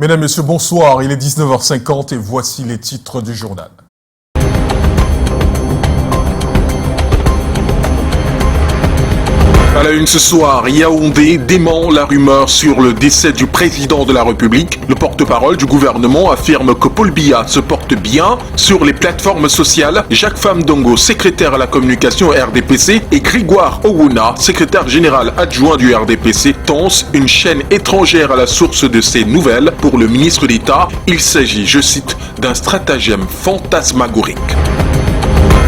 Mesdames, Messieurs, bonsoir. Il est 19h50 et voici les titres du journal. À la une ce soir, Yaoundé dément la rumeur sur le décès du président de la République. Le porte-parole du gouvernement affirme que Paul Biya se porte bien sur les plateformes sociales. Jacques Famdongo, secrétaire à la communication RDPC, et Grégoire Owuna, secrétaire général adjoint du RDPC, tensent une chaîne étrangère à la source de ces nouvelles. Pour le ministre d'État, il s'agit, je cite, d'un stratagème fantasmagorique.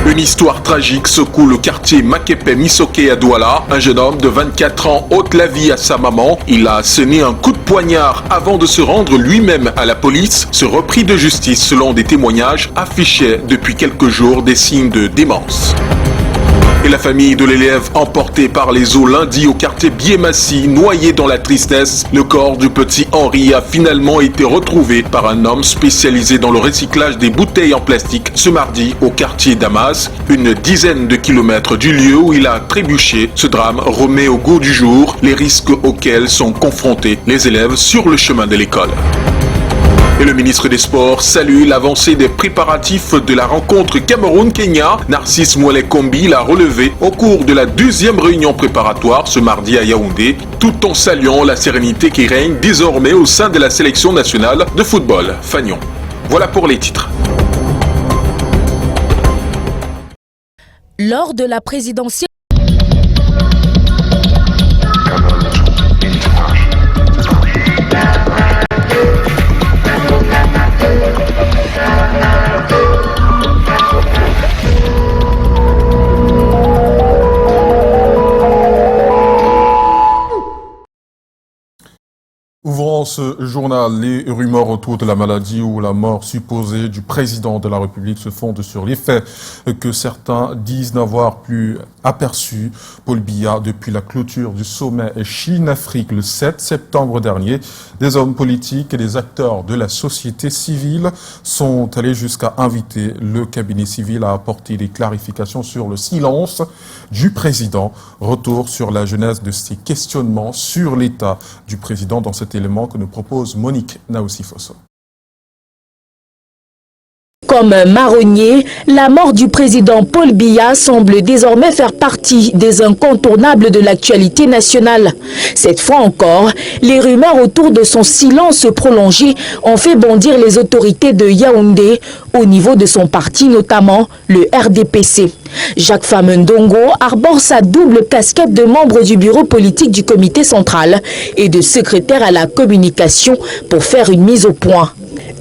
Une histoire tragique secoue le quartier Makepe-Misoké à Douala. Un jeune homme de 24 ans ôte la vie à sa maman. Il a asséné un coup de poignard avant de se rendre lui-même à la police. Ce repris de justice, selon des témoignages, affichait depuis quelques jours des signes de démence. Et la famille de l'élève emportée par les eaux lundi au quartier Biémassi, noyé dans la tristesse. Le corps du petit Henri a finalement été retrouvé par un homme spécialisé dans le recyclage des bouteilles en plastique ce mardi au quartier Damas, une dizaine de kilomètres du lieu où il a trébuché. Ce drame remet au goût du jour les risques auxquels sont confrontés les élèves sur le chemin de l'école. Et le ministre des Sports salue l'avancée des préparatifs de la rencontre Cameroun-Kenya. Narcisse Mouelé-Kombi l'a relevé au cours de la deuxième réunion préparatoire ce mardi à Yaoundé, tout en saluant la sérénité qui règne désormais au sein de la sélection nationale de football. Fagnon. Voilà pour les titres. Lors de la présidentielle, Ouvrant ce journal, les rumeurs autour de la maladie ou la mort supposée du président de la République se fondent sur les faits que certains disent n'avoir plus aperçu Paul Biya depuis la clôture du sommet Chine-Afrique le 7 septembre dernier. Des hommes politiques et des acteurs de la société civile sont allés jusqu'à inviter le cabinet civil à apporter des clarifications sur le silence du président. Retour sur la genèse de ces questionnements sur l'état du président dans cet élément que nous propose Monique Naoussi-Fosso. comme marronnier, la mort du président Paul Biya semble désormais faire partie des incontournables de l'actualité nationale. Cette fois encore, les rumeurs autour de son silence prolongé ont fait bondir les autorités de Yaoundé au niveau de son parti, notamment le RDPC. Jacques Famdongo arbore sa double casquette de membre du bureau politique du comité central et de secrétaire à la communication pour faire une mise au point.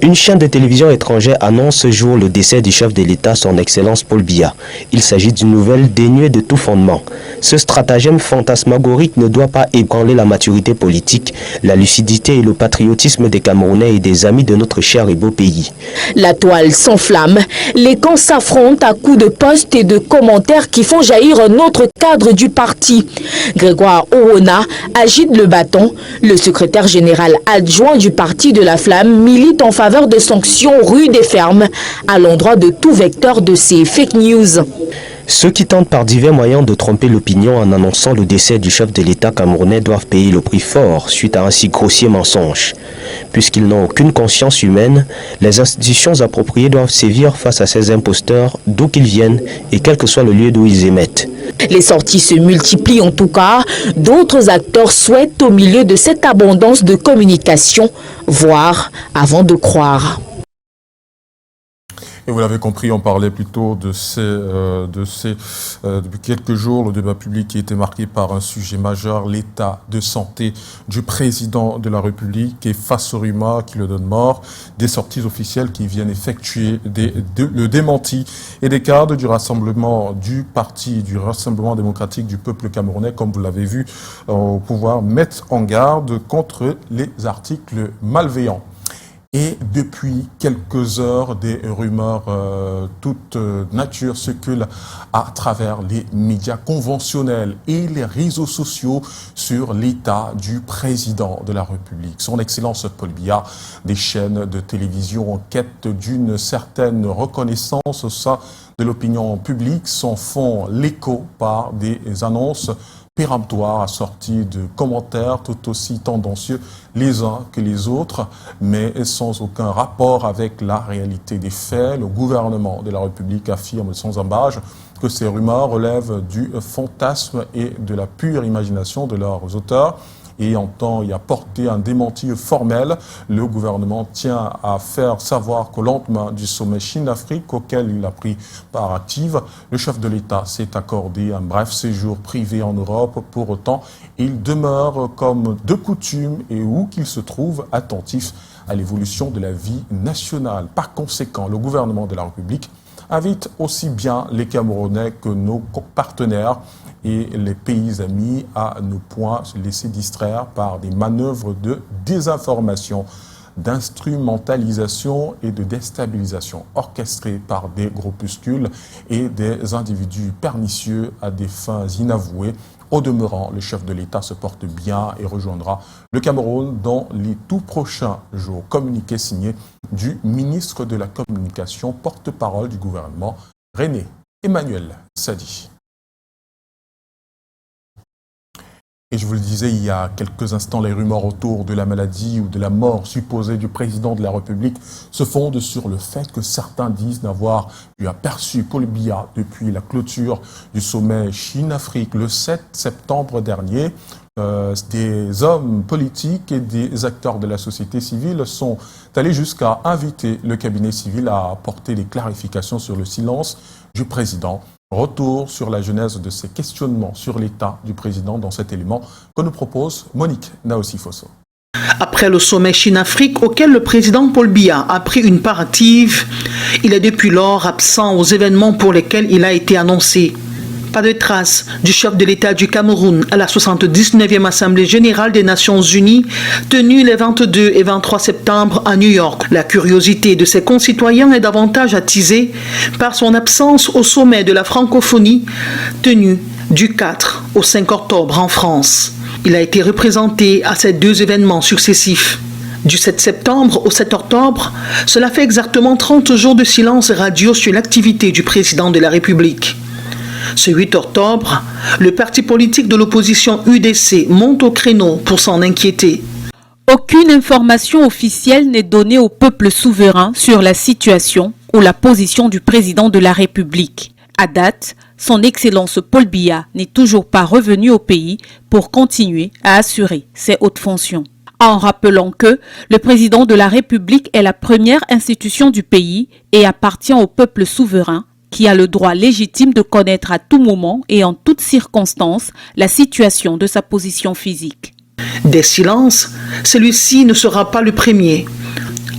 Une chaîne de télévision étrangère annonce ce jour le décès du chef de l'État, son Excellence Paul Biya. Il s'agit d'une nouvelle dénuée de tout fondement. Ce stratagème fantasmagorique ne doit pas ébranler la maturité politique, la lucidité et le patriotisme des Camerounais et des amis de notre cher et beau pays. La toile s'enflamme, les camps s'affrontent à coups de posts et de commentaires qui font jaillir un autre cadre du parti. Grégoire Owuna agite le bâton. Le secrétaire général adjoint du parti de la Flamme milite en faveur de sanctions rudes et fermes à l'endroit de tout vecteur de ces fake news. Ceux qui tentent par divers moyens de tromper l'opinion en annonçant le décès du chef de l'État camerounais doivent payer le prix fort suite à un si grossier mensonge. Puisqu'ils n'ont aucune conscience humaine, les institutions appropriées doivent sévir face à ces imposteurs d'où qu'ils viennent et quel que soit le lieu d'où ils émettent. Les sorties se multiplient en tout cas. D'autres acteurs souhaitent au milieu de cette abondance de communication, voir avant de croire. Et vous l'avez compris, on parlait plutôt depuis quelques jours, le débat public qui était marqué par un sujet majeur, l'état de santé du président de la République et face aux rumeurs qui le donnent mort, des sorties officielles qui viennent effectuer le démenti et des cadres du rassemblement du parti, du Rassemblement démocratique du peuple camerounais, comme vous l'avez vu au pouvoir, mettent en garde contre les articles malveillants. Et depuis quelques heures, des rumeurs toute nature circulent à travers les médias conventionnels et les réseaux sociaux sur l'état du président de la République. Son Excellence Paul Biya, des chaînes de télévision en quête d'une certaine reconnaissance au sein de l'opinion publique s'en font l'écho par des annonces péremptoire assorti de commentaires tout aussi tendancieux les uns que les autres, mais sans aucun rapport avec la réalité des faits. Le gouvernement de la République affirme sans ambages que ces rumeurs relèvent du fantasme et de la pure imagination de leurs auteurs. Et entend y apporter un démenti formel. Le gouvernement tient à faire savoir qu'au lendemain du sommet Chine-Afrique auquel il a pris part active, le chef de l'État s'est accordé un bref séjour privé en Europe. Pour autant, il demeure comme de coutume et où qu'il se trouve attentif à l'évolution de la vie nationale. Par conséquent, le gouvernement de la République invite aussi bien les Camerounais que nos partenaires et les pays amis à ne point se laisser distraire par des manœuvres de désinformation, d'instrumentalisation et de déstabilisation orchestrées par des groupuscules et des individus pernicieux à des fins inavouées. Au demeurant, le chef de l'État se porte bien et rejoindra le Cameroun dans les tout prochains jours. Communiqué signé du ministre de la Communication, porte-parole du gouvernement, René Emmanuel Sadi. Et je vous le disais il y a quelques instants, les rumeurs autour de la maladie ou de la mort supposée du président de la République se fondent sur le fait que certains disent n'avoir eu aperçu Paul Biya depuis la clôture du sommet Chine-Afrique le 7 septembre dernier. Des hommes politiques et des acteurs de la société civile sont allés jusqu'à inviter le cabinet civil à apporter des clarifications sur le silence du président. Retour sur la genèse de ces questionnements sur l'état du président dans cet élément que nous propose Monique Naossi-Fosso. Après le sommet Chine-Afrique auquel le président Paul Biya a pris une part active, il est depuis lors absent aux événements pour lesquels il a été annoncé. Pas de trace du chef de l'État du Cameroun à la 79e Assemblée générale des Nations Unies tenue les 22 et 23 septembre à New York. La curiosité de ses concitoyens est davantage attisée par son absence au sommet de la francophonie tenu du 4 au 5 octobre en France. Il a été représenté à ces deux événements successifs. Du 7 septembre au 7 octobre, cela fait exactement 30 jours de silence radio sur l'activité du président de la République. Ce 8 octobre, le parti politique de l'opposition UDC monte au créneau pour s'en inquiéter. Aucune information officielle n'est donnée au peuple souverain sur la situation ou la position du président de la République. À date, son Excellence Paul Biya n'est toujours pas revenu au pays pour continuer à assurer ses hautes fonctions. En rappelant que le président de la République est la première institution du pays et appartient au peuple souverain, qui a le droit légitime de connaître à tout moment et en toutes circonstances la situation de sa position physique. Des silences, celui-ci ne sera pas le premier.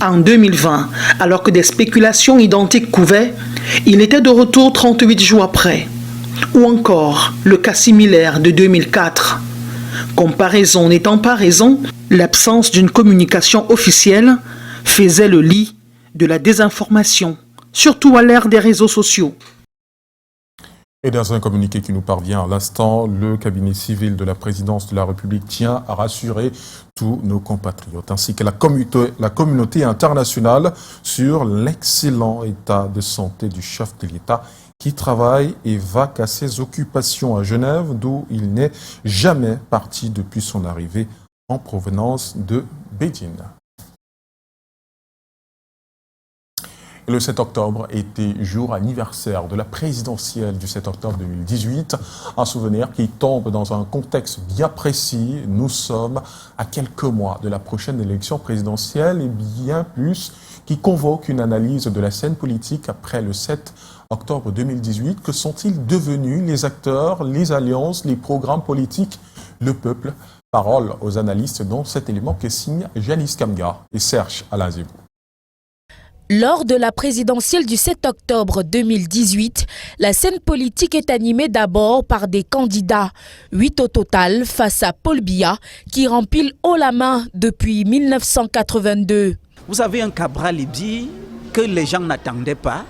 En 2020, alors que des spéculations identiques couvaient, il était de retour 38 jours après. Ou encore le cas similaire de 2004. Comparaison n'étant pas raison, l'absence d'une communication officielle faisait le lit de la désinformation, surtout à l'ère des réseaux sociaux. Et dans un communiqué qui nous parvient à l'instant, le cabinet civil de la présidence de la République tient à rassurer tous nos compatriotes, ainsi que la communauté internationale sur l'excellent état de santé du chef de l'État qui travaille et vaque à ses occupations à Genève, d'où il n'est jamais parti depuis son arrivée en provenance de Beijing. Le 7 octobre était jour anniversaire de la présidentielle du 7 octobre 2018, un souvenir qui tombe dans un contexte bien précis. Nous sommes à quelques mois de la prochaine élection présidentielle et bien plus, qui convoque une analyse de la scène politique après le 7 octobre 2018. Que sont-ils devenus les acteurs, les alliances, les programmes politiques, le peuple? Parole aux analystes dans cet élément que signe Janice Kamga et Serge Alain-Zébou. Lors de la présidentielle du 7 octobre 2018, la scène politique est animée d'abord par des candidats, 8 au total, face à Paul Biya, qui rempile haut la main depuis 1982. Vous avez un Cabral Libye que les gens n'attendaient pas,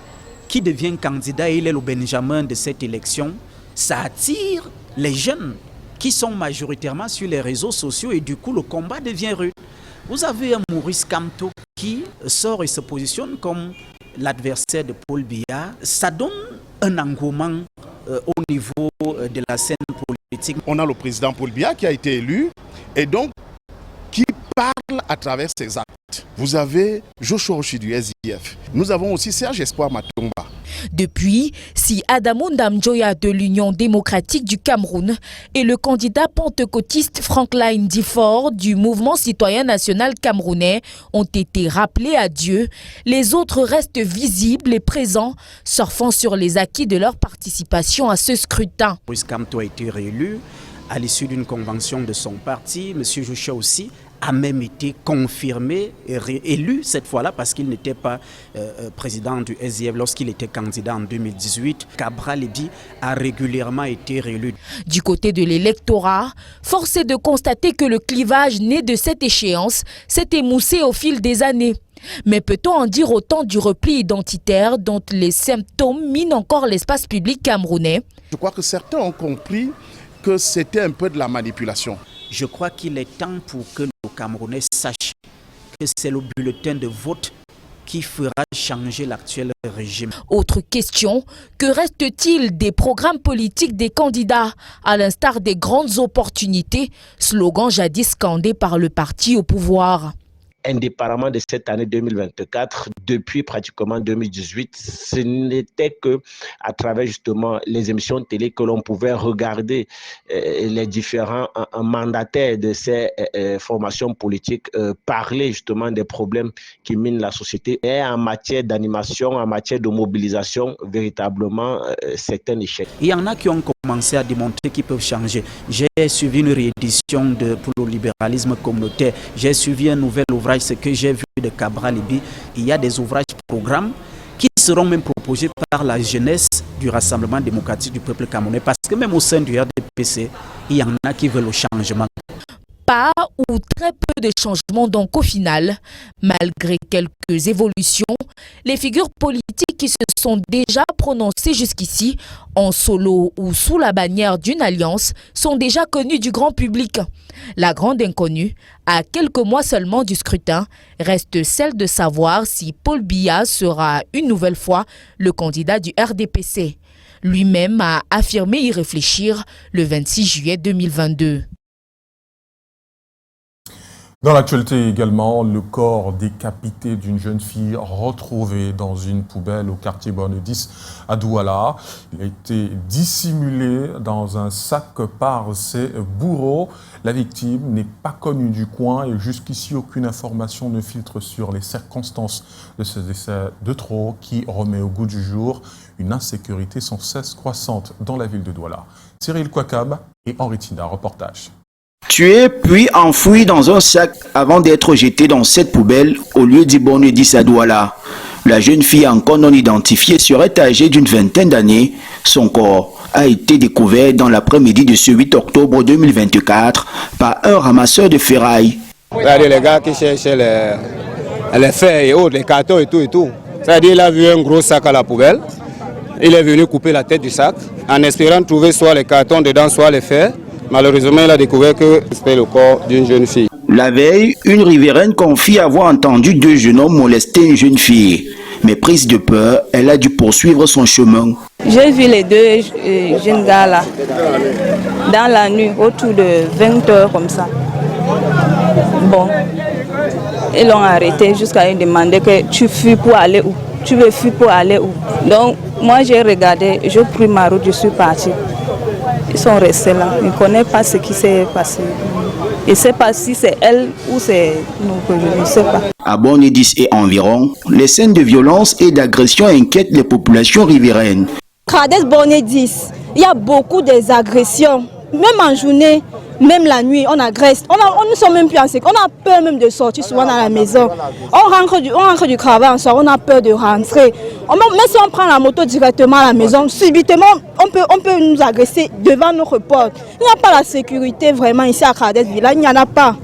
qui devient candidat et il est le Benjamin de cette élection. Ça attire les jeunes qui sont majoritairement sur les réseaux sociaux et du coup le combat devient rude. Vous avez un Maurice Kamto qui sort et se positionne comme l'adversaire de Paul Biya. Ça donne un engouement au niveau de la scène politique. On a le président Paul Biya qui a été élu et donc qui parle à travers ses actes. Vous avez Joshua Oshi du SDF. Nous avons aussi Serge Espoir Matomba. Depuis, si Adamou Ndamjoya de l'Union démocratique du Cameroun et le candidat pentecôtiste Franklin Difford du mouvement citoyen national camerounais ont été rappelés à Dieu, les autres restent visibles et présents, surfant sur les acquis de leur participation à ce scrutin. Maurice Kamto a été réélu à l'issue d'une convention de son parti. M. Joshua aussi a même été confirmé et réélu cette fois-là parce qu'il n'était pas président du SDF lorsqu'il était candidat en 2018. Cabral Libi a régulièrement été réélu. Du côté de l'électorat, force est de constater que le clivage né de cette échéance s'est émoussé au fil des années. Mais peut-on en dire autant du repli identitaire dont les symptômes minent encore l'espace public camerounais? Je crois que certains ont compris que c'était un peu de la manipulation. Je crois qu'il est temps pour que les Camerounais sachent que c'est le bulletin de vote qui fera changer l'actuel régime. Autre question, que reste-t-il des programmes politiques des candidats, à l'instar des grandes opportunités, slogan jadis scandé par le parti au pouvoir? Indépendamment de cette année 2024, depuis pratiquement 2018, ce n'était que à travers justement les émissions de télé que l'on pouvait regarder les différents mandataires de ces formations politiques parler justement des problèmes qui minent la société. Et en matière d'animation, en matière de mobilisation, véritablement, c'est un échec. Il y en a qui ont commencé à démontrer qu'ils peuvent changer. J'ai suivi une réédition pour le libéralisme communautaire. J'ai suivi un nouvel ouvrage, ce que j'ai vu de Cabral Libi. Il y a des ouvrages programmes qui seront même proposés par la jeunesse du Rassemblement démocratique du peuple camerounais. Parce que même au sein du RDPC, il y en a qui veulent le changement. Pas ou très peu de changements, donc au final, malgré quelques évolutions, les figures politiques qui se sont déjà prononcées jusqu'ici, en solo ou sous la bannière d'une alliance, sont déjà connues du grand public. La grande inconnue, à quelques mois seulement du scrutin, reste celle de savoir si Paul Biya sera une nouvelle fois le candidat du RDPC. Lui-même a affirmé y réfléchir le 26 juillet 2022. Dans l'actualité également, le corps décapité d'une jeune fille retrouvée dans une poubelle au quartier Borne 10 à Douala. Il a été dissimulé dans un sac par ses bourreaux. La victime n'est pas connue du coin et jusqu'ici aucune information ne filtre sur les circonstances de ce décès de trop qui remet au goût du jour une insécurité sans cesse croissante dans la ville de Douala. Cyril Kouakab et Henri Tina, reportage. Tué puis enfoui dans un sac avant d'être jeté dans cette poubelle au lieu d'Ibonne 10 à Douala. La jeune fille encore non identifiée serait âgée d'une vingtaine d'années. Son corps a été découvert dans l'après-midi de ce 8 octobre 2024 par un ramasseur de ferraille. C'est-à-dire les gars qui cherchaient les fers et autres, les cartons et tout. C'est-à-dire il a vu un gros sac à la poubelle. Il est venu couper la tête du sac en espérant trouver soit les cartons dedans, soit les fers. Malheureusement, il a découvert que c'était le corps d'une jeune fille. La veille, une riveraine confie avoir entendu deux jeunes hommes molester une jeune fille. Mais prise de peur, elle a dû poursuivre son chemin. J'ai vu les deux jeunes gars là, dans la nuit, autour de 20 h comme ça. Bon, ils l'ont arrêté jusqu'à lui demander que tu fuis pour aller où? Tu veux fuir pour aller où? Donc, moi j'ai regardé, j'ai pris ma route, je suis partie. Ils sont restés là. Ils ne connaissent pas ce qui s'est passé. Je ne sais pas si c'est elle ou c'est nous, je ne sais pas. À Borne 10 et environ, les scènes de violence et d'agression inquiètent les populations riveraines. Kades Borne 10, il y a beaucoup d'agressions. Même en journée, même la nuit, on agresse. On ne sort même plus en sécurité. On a peur même de sortir souvent dans la maison. On rentre du travail en soir, on a peur de rentrer. Même si on prend la moto directement à la maison, subitement, on peut nous agresser devant notre porte. Il n'y a pas la sécurité vraiment ici à Kades Villa, il n'y en a pas.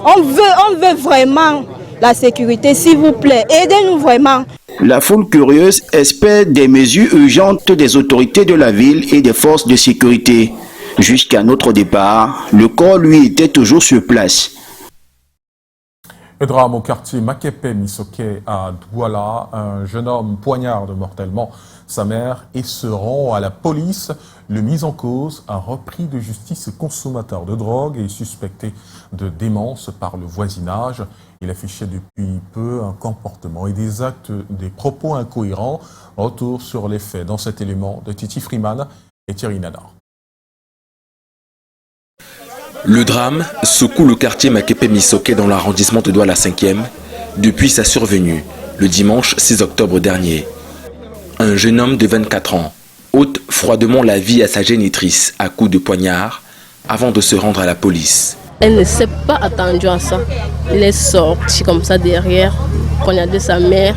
On veut vraiment la sécurité, s'il vous plaît. Aidez-nous vraiment. La foule curieuse espère des mesures urgentes des autorités de la ville et des forces de sécurité. Jusqu'à notre départ, le corps, lui, était toujours sur place. Et drame au quartier Makepe-Misoke à Douala, un jeune homme poignarde mortellement sa mère et se rend à la police. Le mis en cause a repris de justice consommateur de drogue et est suspecté de démence par le voisinage. Il affichait depuis peu un comportement et des actes, des propos incohérents. Retour sur les faits dans cet élément de Titi Freeman et Thierry Nanar. Le drame secoue le quartier Makepe-Misoke dans l'arrondissement de Douala 5e depuis sa survenue le dimanche 6 octobre dernier. Un jeune homme de 24 ans ôte froidement la vie à sa génitrice à coups de poignard avant de se rendre à la police. Elle ne s'est pas attendue à ça. Il est sorti comme ça derrière, poignardé sa mère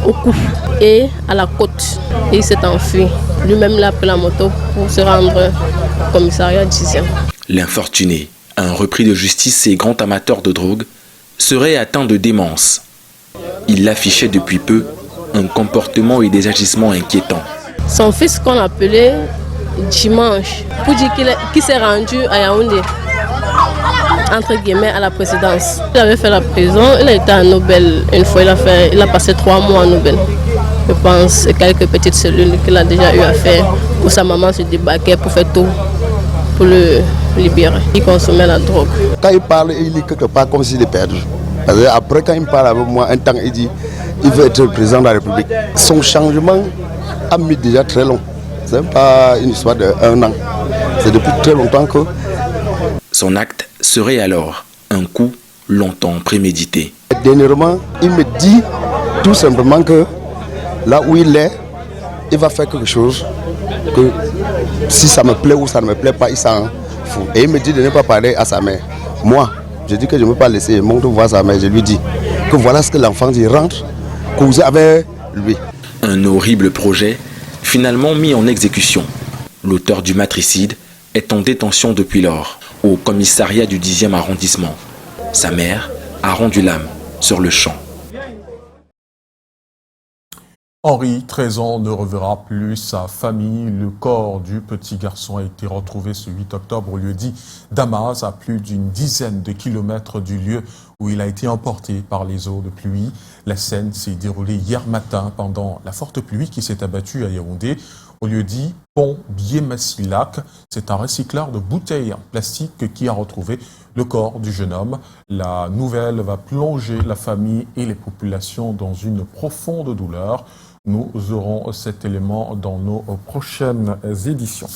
au cou et à la côte. Et il s'est enfui. Lui-même l'a pris la moto pour se rendre au commissariat d'Izien. L'infortuné, un repris de justice et grand amateur de drogue, serait atteint de démence. Il affichait depuis peu un comportement et des agissements inquiétants. Son fils qu'on appelait dimanche, pour dire qu'il s'est rendu à Yaoundé, entre guillemets, à la présidence. Il avait fait la prison, il a été à Nobel une fois, il a passé 3 mois à Nobel. Je pense quelques petites cellules qu'il a déjà eu à faire pour sa maman se débarquer pour faire tout, pour le libérer. Il consommait la drogue. Quand il parle, il dit quelque part comme s'il est perdu. Après, quand il parle avec moi, un temps, il dit qu'il veut être le président de la République. Son changement a mis déjà très long. Ce n'est pas une histoire d'1 an. C'est depuis très longtemps que... Son acte serait alors un coup longtemps prémédité. Dernièrement, il me dit tout simplement que là où il est, il va faire quelque chose que si ça me plaît ou ça ne me plaît pas, il s'en fout. Et il me dit de ne pas parler à sa mère. Moi, je dis que je ne veux pas laisser, il monte voir sa mère. Je lui dis que voilà ce que l'enfant dit, rentre, causer avec lui. Un horrible projet, finalement mis en exécution. L'auteur du matricide est en détention depuis lors, au commissariat du 10e arrondissement. Sa mère a rendu l'âme sur le champ. Henri, 13 ans, ne reverra plus sa famille. Le corps du petit garçon a été retrouvé ce 8 octobre au lieu-dit Damas, à plus d'une dizaine de kilomètres du lieu où il a été emporté par les eaux de pluie. La scène s'est déroulée hier matin pendant la forte pluie qui s'est abattue à Yaoundé. Au lieu-dit Pont Biémassilac, c'est un recycleur de bouteilles en plastique qui a retrouvé le corps du jeune homme. La nouvelle va plonger la famille et les populations dans une profonde douleur. Nous aurons cet élément dans nos prochaines éditions.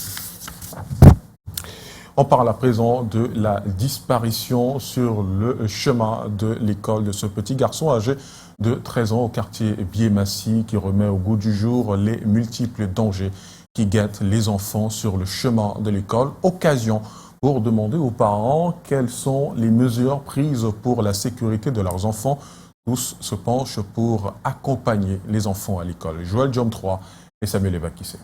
On parle à présent de la disparition sur le chemin de l'école de ce petit garçon âgé de 13 ans au quartier Biémassi qui remet au goût du jour les multiples dangers qui guettent les enfants sur le chemin de l'école. Occasion pour demander aux parents quelles sont les mesures prises pour la sécurité de leurs enfants. Tous se penchent pour accompagner les enfants à l'école. Joël Diom 3 et Samuel Ebakissé.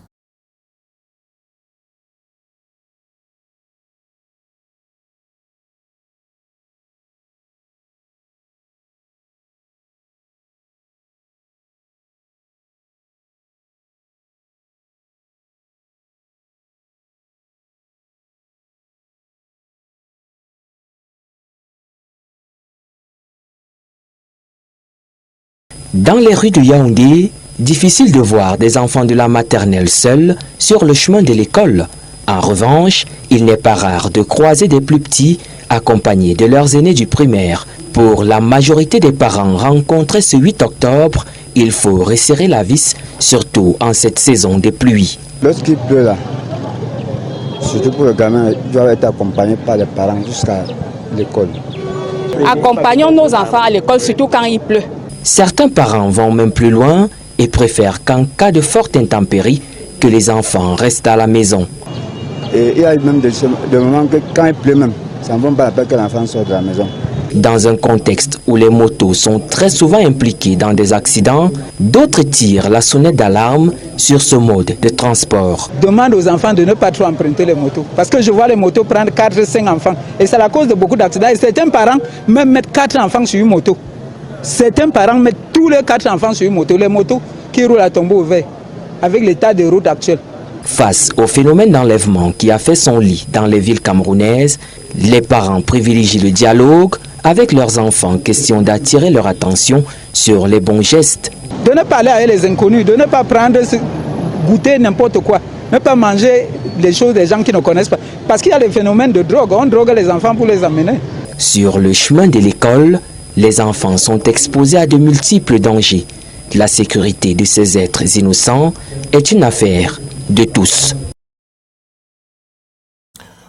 Dans les rues de Yaoundé, difficile de voir des enfants de la maternelle seuls sur le chemin de l'école. En revanche, il n'est pas rare de croiser des plus petits accompagnés de leurs aînés du primaire. Pour la majorité des parents rencontrés ce 8 octobre, il faut resserrer la vis, surtout en cette saison de pluie. Lorsqu'il pleut là, surtout pour le gamin, il doit être accompagné par les parents jusqu'à l'école. Accompagnons nos enfants à l'école, surtout quand il pleut. Certains parents vont même plus loin et préfèrent qu'en cas de forte intempérie, que les enfants restent à la maison. Et il y a même des moments que quand il pleut même, ça ne vaut pas la peine que l'enfant sorte de la maison. Dans un contexte où les motos sont très souvent impliquées dans des accidents, d'autres tirent la sonnette d'alarme sur ce mode de transport. Demande aux enfants de ne pas trop emprunter les motos. Parce que je vois les motos prendre 4-5 enfants. Et c'est la cause de beaucoup d'accidents. Et certains parents même mettent 4 enfants sur une moto. Certains parents mettent tous les 4 enfants sur une moto. Les motos qui roulent à tombeau ouvert avec l'état de route actuel. Face au phénomène d'enlèvement qui a fait son lit dans les villes camerounaises, les parents privilégient le dialogue avec leurs enfants, question d'attirer leur attention sur les bons gestes. De ne pas aller avec les inconnus, de ne pas prendre, goûter n'importe quoi, ne pas manger les choses des gens qui ne connaissent pas. Parce qu'il y a le phénomène de drogue, on drogue les enfants pour les amener. Sur le chemin de l'école, les enfants sont exposés à de multiples dangers. La sécurité de ces êtres innocents est une affaire de tous.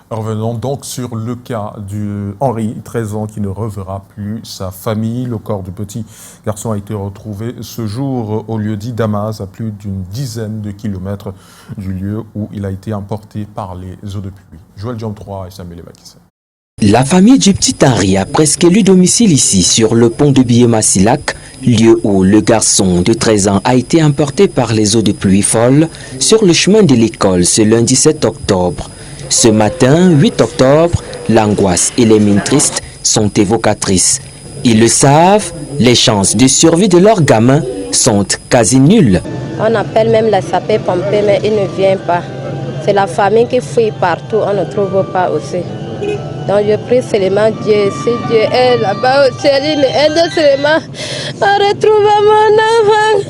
Revenons donc sur le cas du Henri, 13 ans, qui ne reverra plus sa famille. Le corps du petit garçon a été retrouvé ce jour au lieu-dit Damas, à plus d'une dizaine de kilomètres du lieu où il a été emporté par les eaux de pluie. Joël Diom 3 et Samuel Ebakissé. La famille du petit Henri a presque élu domicile ici, sur le pont de Biémassilac, lieu où le garçon de 13 ans a été emporté par les eaux de pluie folles sur le chemin de l'école ce lundi 7 octobre. Ce matin, 8 octobre, l'angoisse et les mines tristes sont évocatrices. Ils le savent, les chances de survie de leurs gamins sont quasi nulles. On appelle même la sapeur-pompier, mais il ne vient pas. C'est la famille qui fouille partout, on ne trouve pas aussi. Donc je prie seulement Dieu, si Dieu est là-bas au ciel, il m'aide seulement à retrouver mon enfant.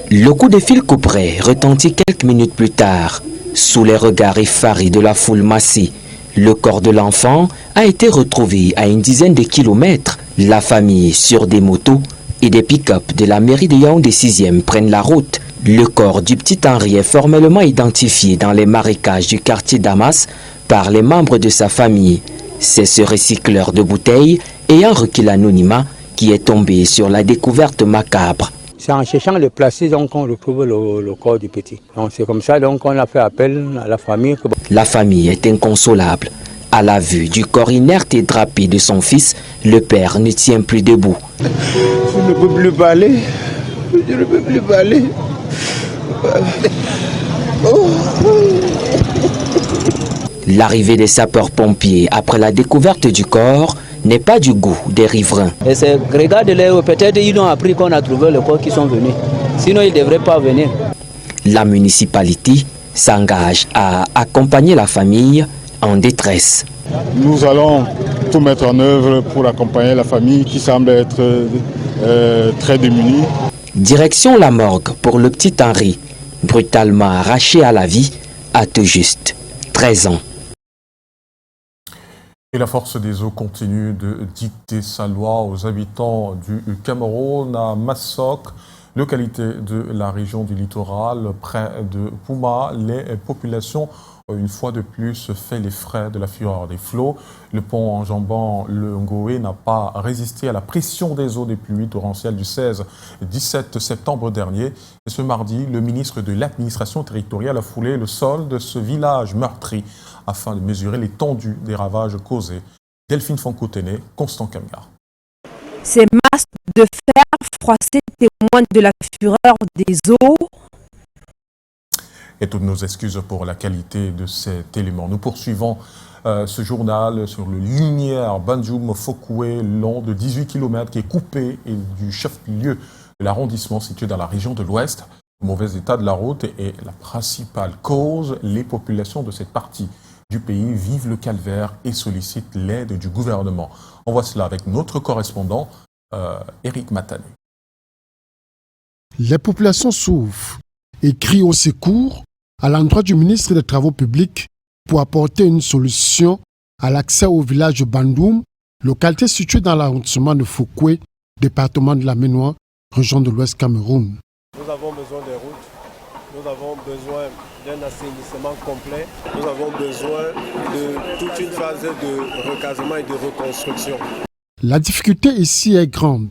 Le coup de fil couperait retentit quelques minutes plus tard. Sous les regards effarés de la foule massée, le corps de l'enfant a été retrouvé à une dizaine de kilomètres. La famille sur des motos et des pick-up de la mairie de Yaoundé 6e prennent la route. Le corps du petit Henri est formellement identifié dans les marécages du quartier Damas par les membres de sa famille. C'est ce recycleur de bouteilles ayant requis l'anonymat qui est tombé sur la découverte macabre. C'est en cherchant le placer donc qu'on retrouve le corps du petit. Donc c'est comme ça donc on a fait appel à la famille. La famille est inconsolable. À la vue du corps inerte et drapé de son fils, le père ne tient plus debout. Je ne peux plus parler. Je ne peux plus parler. L'arrivée des sapeurs-pompiers après la découverte du corps n'est pas du goût des riverains. Et c'est regardez-les, peut-être ils ont appris qu'on a trouvé le corps qui sont venus. Sinon ils ne devraient pas venir. La municipalité s'engage à accompagner la famille en détresse. Nous allons tout mettre en œuvre pour accompagner la famille qui semble être très démunie. Direction la morgue pour le petit Henri, brutalement arraché à la vie à tout juste 13 ans. Et la force des eaux continue de dicter sa loi aux habitants du Cameroun à Massok, localité de la région du littoral, près de Pouma. Les populations, une fois de plus, fait les frais de la fureur des flots. Le pont enjambant le Ngoé n'a pas résisté à la pression des eaux des pluies torrentielles du 16 et 17 septembre dernier. Et ce mardi, le ministre de l'administration territoriale a foulé le sol de ce village meurtri afin de mesurer l'étendue des ravages causés. Delphine Fonkotene, Constant Kamgar. Ces masses de fer froissées témoignent de la fureur des eaux. Et toutes nos excuses pour la qualité de cet élément. Nous poursuivons ce journal sur le linéaire Banjoum-Fokoué, long de 18 km, qui est coupé et du chef-lieu de l'arrondissement situé dans la région de l'Ouest. Le mauvais état de la route est la principale cause. Les populations de cette partie du pays vivent le calvaire et sollicitent l'aide du gouvernement. On voit cela avec notre correspondant, Eric Matané. Les populations souffrent et crient au secours à l'endroit du ministre des Travaux publics pour apporter une solution à l'accès au village de Bandoum, localité située dans l'arrondissement de Fokoué, département de la Ménois, région de l'Ouest Cameroun. Nous avons besoin des routes, nous avons besoin d'un assainissement complet, nous avons besoin de toute une phase de recasement et de reconstruction. La difficulté ici est grande,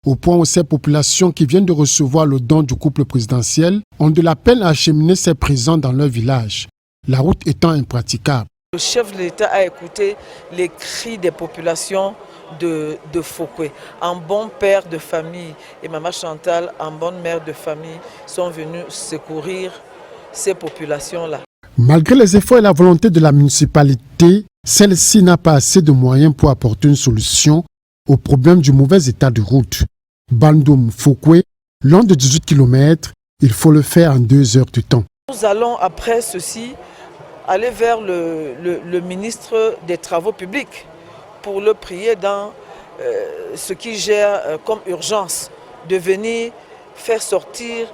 au point où ces populations qui viennent de recevoir le don du couple présidentiel ont de la peine à acheminer ces présents dans leur village, la route étant impraticable. Le chef de l'État a écouté les cris des populations de Fokoué. Un bon père de famille et Maman Chantal, en bonne mère de famille, sont venus secourir ces populations-là. Malgré les efforts et la volonté de la municipalité, celle-ci n'a pas assez de moyens pour apporter une solution au problème du mauvais état de route. Bandoum-Fokoué, long de 18 km, il faut le faire en 2 heures de temps. Nous allons après ceci aller vers le ministre des Travaux publics pour le prier dans ce qui gère comme urgence, de venir faire sortir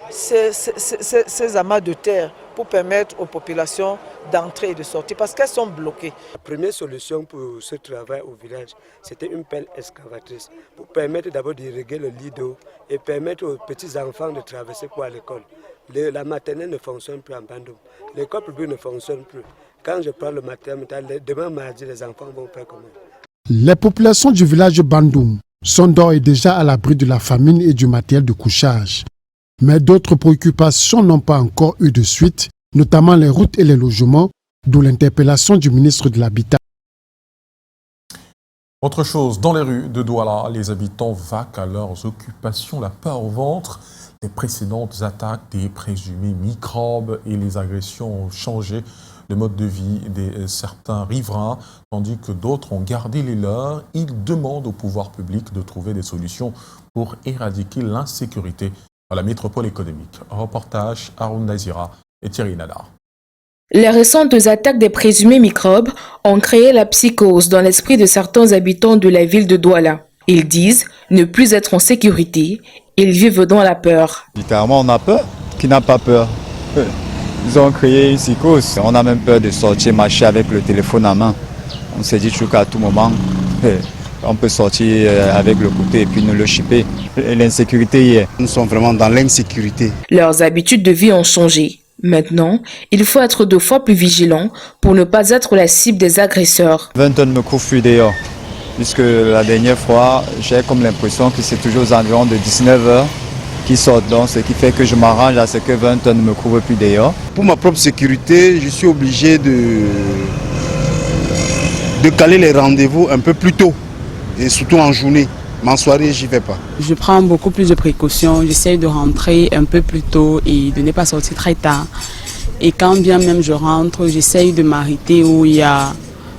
ces amas de terre pour permettre aux populations d'entrer et de sortir parce qu'elles sont bloquées. La première solution pour ce travail au village, c'était une pelle excavatrice pour permettre d'abord d'irriguer le lit d'eau et permettre aux petits-enfants de traverser pour aller à l'école. La maternelle ne fonctionne plus en Bandoum, l'école publique ne fonctionne plus. Quand je prends le maternel, demain mardi, les enfants vont faire comment? Les populations du village de Bandoum sont d'ores et déjà à l'abri de la famine et du matériel de couchage. Mais d'autres préoccupations n'ont pas encore eu de suite, notamment les routes et les logements, d'où l'interpellation du ministre de l'Habitat. Autre chose, dans les rues de Douala, les habitants vaquent à leurs occupations, la peur au ventre. Les précédentes attaques des présumés microbes et les agressions ont changé le mode de vie de certains riverains, tandis que d'autres ont gardé les leurs. Ils demandent au pouvoir public de trouver des solutions pour éradiquer l'insécurité à la métropole économique. Reportage Haroun Nazira et Thierry Nadar. Les récentes attaques des présumés microbes ont créé la psychose dans l'esprit de certains habitants de la ville de Douala. Ils disent ne plus être en sécurité, ils vivent dans la peur. Littéralement, on a peur. Qui n'a pas peur? Ils ont créé une psychose. On a même peur de sortir marcher avec le téléphone en main. On s'est dit qu'à tout moment, on peut sortir avec le couteau et puis nous le chipper. L'insécurité y est. Nous sommes vraiment dans l'insécurité. Leurs habitudes de vie ont changé. Maintenant, il faut être 2 fois plus vigilant pour ne pas être la cible des agresseurs. 20 tonnes me couvrent plus dehors. Puisque la dernière fois, j'ai comme l'impression que c'est toujours aux environs de 19h qui sortent. Donc, ce qui fait que je m'arrange à ce que 20 tonnes ne me couvrent plus dehors. Pour ma propre sécurité, je suis obligé de caler les rendez-vous un peu plus tôt. Et surtout en journée. Mais en soirée, j'y vais pas. Je prends beaucoup plus de précautions. J'essaie de rentrer un peu plus tôt et de ne pas sortir très tard. Et quand bien même je rentre, j'essaie de m'arrêter où il y a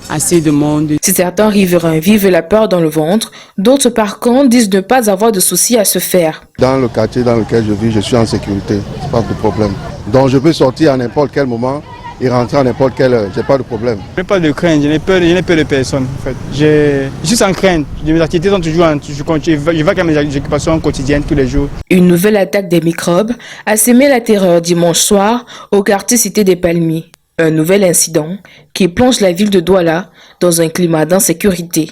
assez de monde. Si certains riverains vivent la peur dans le ventre, d'autres par contre disent ne pas avoir de soucis à se faire. Dans le quartier dans lequel je vis, je suis en sécurité. C'est pas de problème. Donc je peux sortir à n'importe quel moment et rentrer à n'importe quelle heure. J'ai pas de problème. Je n'ai pas de crainte, je n'ai peur de personne. En fait. Je suis sans crainte. Mes activités sont toujours je vais à mes occupations quotidiennes tous les jours. Une nouvelle attaque des microbes a sémé la terreur dimanche soir au quartier Cité des Palmiers. Un nouvel incident qui plonge la ville de Douala dans un climat d'insécurité.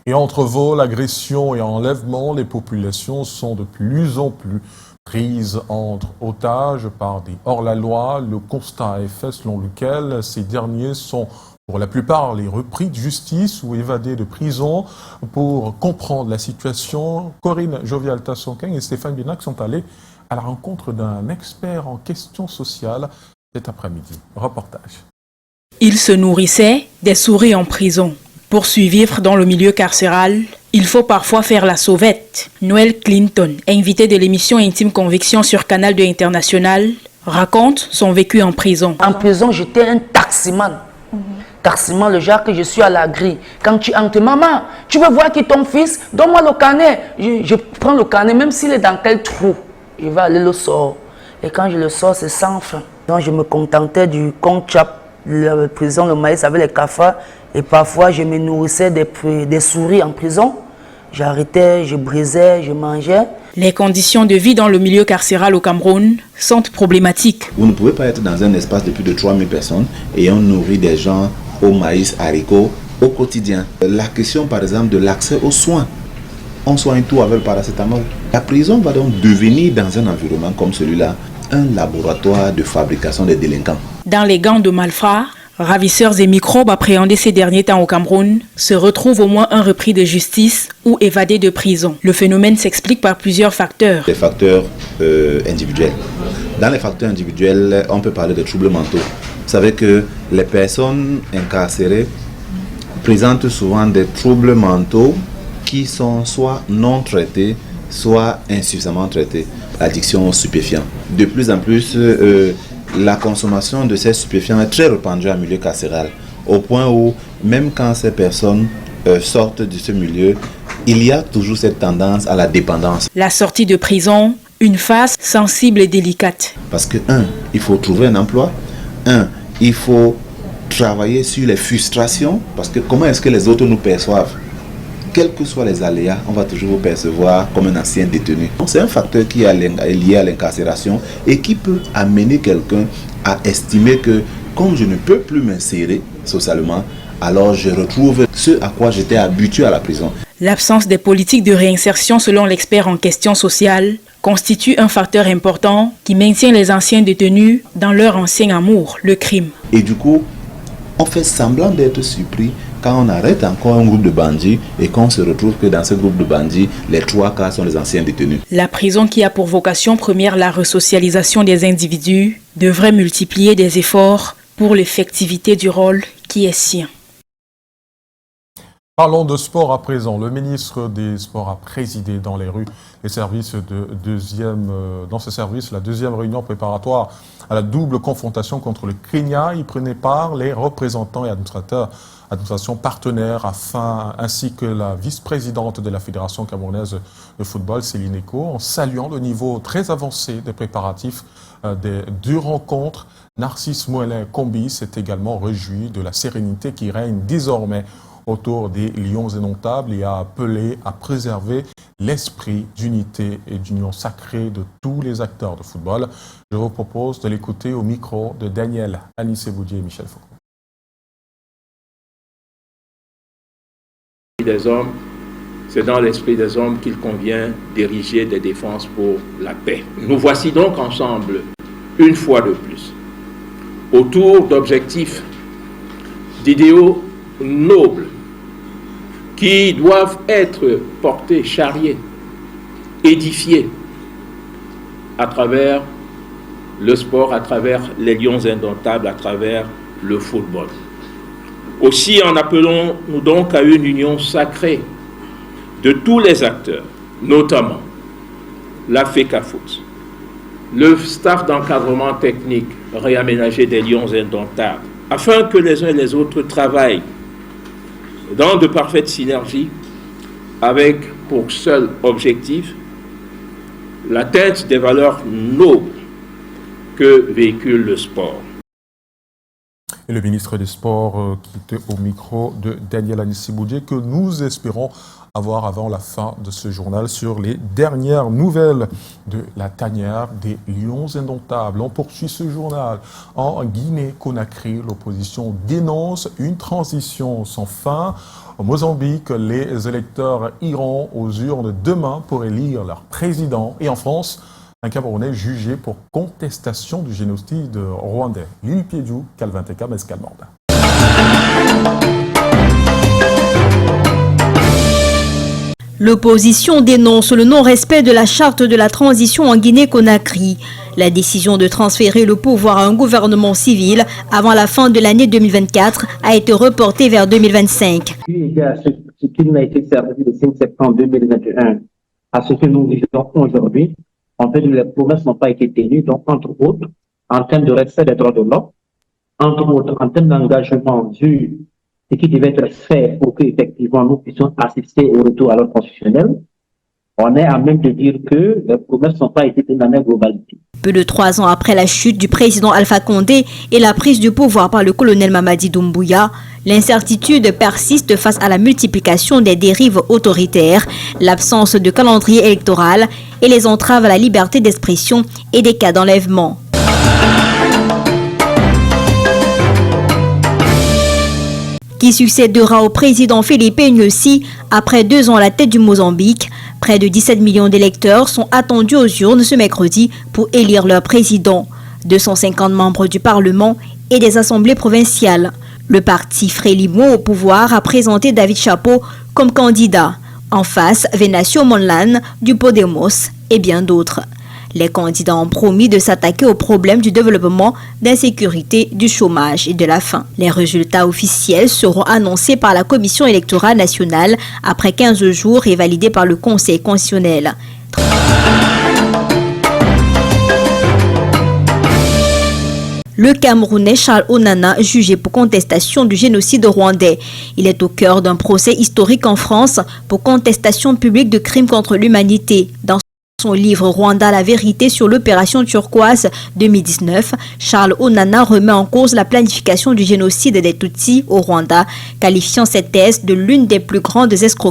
Et entre vols, agressions et enlèvements, les populations sont de plus en plus prises entre otages par des hors-la-loi. Le constat est fait selon lequel ces derniers sont pour la plupart les repris de justice ou évadés de prison. Pour comprendre la situation, Corinne Jovialta-Sonkeng et Stéphane Binac sont allés à la rencontre d'un expert en questions sociales cet après-midi. Reportage. Il se nourrissait des souris en prison. Pour survivre dans le milieu carcéral, il faut parfois faire la sauvette. Noël Clinton, invité de l'émission Intime Conviction sur Canal 2 International, raconte son vécu en prison. En prison, j'étais un taximan. Taximan, le genre que je suis à la grille. Quand tu entres, maman, tu veux voir qui est ton fils? Donne-moi le carnet. Je prends le carnet, même s'il est dans quel trou. Je vais aller le sortir. Et quand je le sors, c'est sans fin. Donc je me contentais du conchap, la prison, le maïs avec les cafards. Et parfois, je me nourrissais des souris en prison. J'arrêtais, je brisais, je mangeais. Les conditions de vie dans le milieu carcéral au Cameroun sont problématiques. Vous ne pouvez pas être dans un espace de plus de 3000 personnes et on nourrit des gens au maïs, haricots, au quotidien. La question, par exemple, de l'accès aux soins. On soigne tout avec le paracétamol. La prison va donc devenir, dans un environnement comme celui-là, un laboratoire de fabrication des délinquants. Dans les gangs de malfrats, ravisseurs et microbes appréhendés ces derniers temps au Cameroun se retrouvent au moins un repris de justice ou évadés de prison. Le phénomène s'explique par plusieurs facteurs. Les facteurs individuels. Dans les facteurs individuels, on peut parler de troubles mentaux. Vous savez que les personnes incarcérées présentent souvent des troubles mentaux qui sont soit non traités, soit insuffisamment traités. L'addiction aux stupéfiants. De plus en plus, la consommation de ces stupéfiants est très répandue en milieu carcéral, au point où même quand ces personnes sortent de ce milieu, il y a toujours cette tendance à la dépendance. La sortie de prison, une phase sensible et délicate. Parce que, il faut trouver un emploi, il faut travailler sur les frustrations, parce que comment est-ce que les autres nous perçoivent? quels que soient les aléas, on va toujours vous percevoir comme un ancien détenu. C'est un facteur qui est lié à l'incarcération et qui peut amener quelqu'un à estimer que comme je ne peux plus m'insérer socialement, alors je retrouve ce à quoi j'étais habitué à la prison. L'absence des politiques de réinsertion, selon l'expert en questions sociales, constitue un facteur important qui maintient les anciens détenus dans leur ancien amour, le crime. Et du coup, on fait semblant d'être surpris quand on arrête encore un groupe de bandits et qu'on se retrouve que dans ce groupe de bandits, les 3/4 sont les anciens détenus. La prison, qui a pour vocation première la resocialisation des individus, devrait multiplier des efforts pour l'effectivité du rôle qui est sien. Parlons de sport à présent. Le ministre des Sports a présidé dans les rues les services dans ce service la deuxième réunion préparatoire à la double confrontation contre le Kenya. Y prenaient part les représentants et administrations partenaires ainsi que la vice-présidente de la Fédération camerounaise de football, Céline Eko, en saluant le niveau très avancé des préparatifs des deux rencontres. Narcisse Moelin Combi s'est également réjoui de la sérénité qui règne désormais autour des Lions indomptables et a appelé à préserver l'esprit d'unité et d'union sacrée de tous les acteurs de football. Je vous propose de l'écouter au micro de Daniel Anissé-Boudier et Michel Foucault. Des hommes, c'est dans l'esprit des hommes qu'il convient d'ériger des défenses pour la paix. Nous voici donc ensemble, une fois de plus, autour d'objectifs, d'idéaux nobles qui doivent être portés, charriés, édifiés à travers le sport, à travers les Lions indomptables, à travers le football. Aussi en appelons-nous donc à une union sacrée de tous les acteurs, notamment la FECAFOOT, le staff d'encadrement technique réaménagé des Lions indomptables, afin que les uns et les autres travaillent dans de parfaites synergies avec pour seul objectif l'atteinte des valeurs nobles que véhicule le sport. Et le ministre des Sports qui était au micro de Daniel Anissé-Boudier que nous espérons avoir avant la fin de ce journal sur les dernières nouvelles de la tanière des Lions indomptables. On poursuit ce journal. En Guinée-Conakry, l'opposition dénonce une transition sans fin. Au Mozambique, les électeurs iront aux urnes demain pour élire leur président. Et en France, un Camerounais jugé pour contestation du génocide rwandais. Lille Piedou, Calvin Teka, Mescalmanda. L'opposition dénonce le non-respect de la charte de la transition en Guinée-Conakry. La décision de transférer le pouvoir à un gouvernement civil avant la fin de l'année 2024 a été reportée vers 2025. Ce qui n'a été servi le 5 septembre 2021 à ce que nous vivons aujourd'hui, en fait, les promesses n'ont pas été tenues, donc entre autres, en termes de respect des droits de l'homme, entre autres, en termes d'engagement vu ce qui devait être fait pour qu'effectivement nous puissions assister au retour à l'ordre constitutionnel, on est à même de dire que les promesses n'ont pas été tenues dans la globalité. Peu de 3 ans après la chute du président Alpha Condé et la prise du pouvoir par le colonel Mamadi Doumbouya, l'incertitude persiste face à la multiplication des dérives autoritaires, l'absence de calendrier électoral et les entraves à la liberté d'expression et des cas d'enlèvement. Qui succédera au président Filipe Nyusi après 2 ans à la tête du Mozambique. Près de 17 millions d'électeurs sont attendus aux urnes ce mercredi pour élire leur président. 250 membres du Parlement et des assemblées provinciales. Le parti Frélimo au pouvoir a présenté David Chapeau comme candidat. En face, Venancio Mondlane du Podemos et bien d'autres. Les candidats ont promis de s'attaquer aux problèmes du développement, d'insécurité, du chômage et de la faim. Les résultats officiels seront annoncés par la Commission électorale nationale après 15 jours et validés par le Conseil constitutionnel. Le Camerounais Charles Onana, jugé pour contestation du génocide rwandais. Il est au cœur d'un procès historique en France pour contestation publique de crimes contre l'humanité. Dans son livre Rwanda, la vérité sur l'opération turquoise 2019, Charles Onana remet en cause la planification du génocide des Tutsis au Rwanda, qualifiant cette thèse de l'une des plus grandes escroqueries